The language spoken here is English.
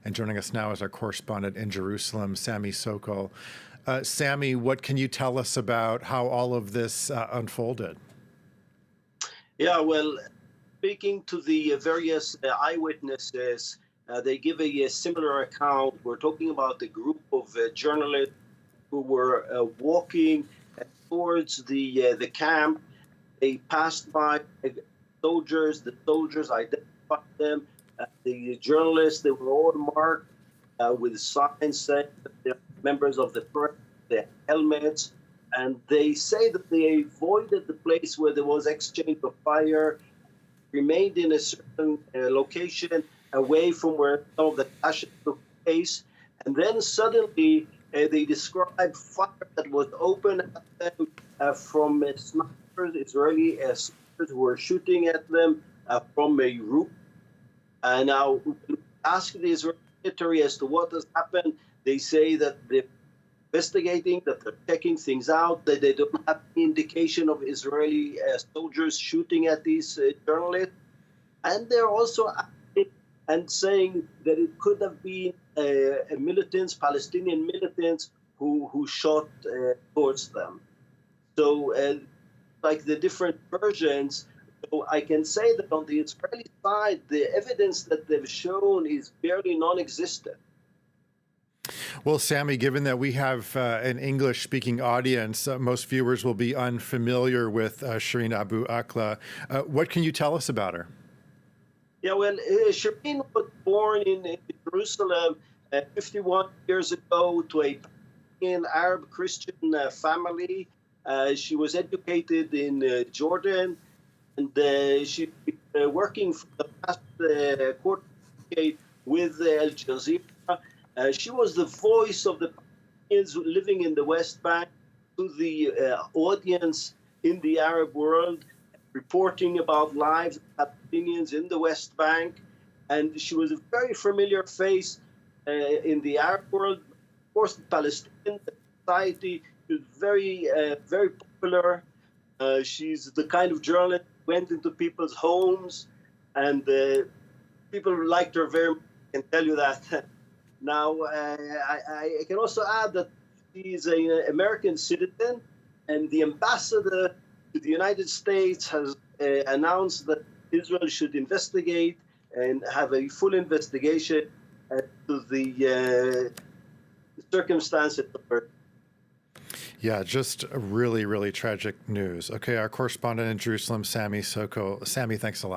And joining us now is our correspondent in Jerusalem, Samo Sockol. Sammy, what can you tell us about how all of this unfolded? Yeah, well, speaking to the various eyewitnesses, they give a similar account. We're talking about a group of journalists who were walking towards the camp. They passed by soldiers. The soldiers identified them. The journalists, they were all marked with signs saying that they're members of the press, their helmets. And they say that they avoided the place where there was exchange of fire, remained in a certain location away from where some of the clashes took place. And then suddenly they described fire that was open at them from snipers, Israeli snipers who were shooting at them from a roof. And now, when we ask the Israeli military as to what has happened, they say that they're investigating, that they're checking things out, that they don't have any indication of Israeli soldiers shooting at these journalists. And they're also asking and saying that it could have been militants, Palestinian militants, who shot towards them. So, like the different versions, so I can say that on the Israeli side, the evidence that they've shown is barely non-existent. Well, Sammy, given that we have an English-speaking audience, most viewers will be unfamiliar with Shireen Abu Akleh. What can you tell us about her? Yeah, well, Shireen was born in Jerusalem 51 years ago to a Palestinian Arab Christian family. She was educated in Jordan, and she's been working for the past quarter decade with Al-Jazeera. She was the voice of the Palestinians living in the West Bank to the audience in the Arab world, reporting about lives of Palestinians in the West Bank. And she was a very familiar face in the Arab world. Of course, the Palestinian society is very popular. She's the kind of journalist who went into people's homes, and people liked her very much. I can tell you that. Now, I can also add that she's an American citizen, and the ambassador to the United States has announced that Israel should investigate and have a full investigation to the circumstances of her. Yeah, just really, really tragic news. Okay, our correspondent in Jerusalem, Samo Sockol. Sammy, thanks a lot.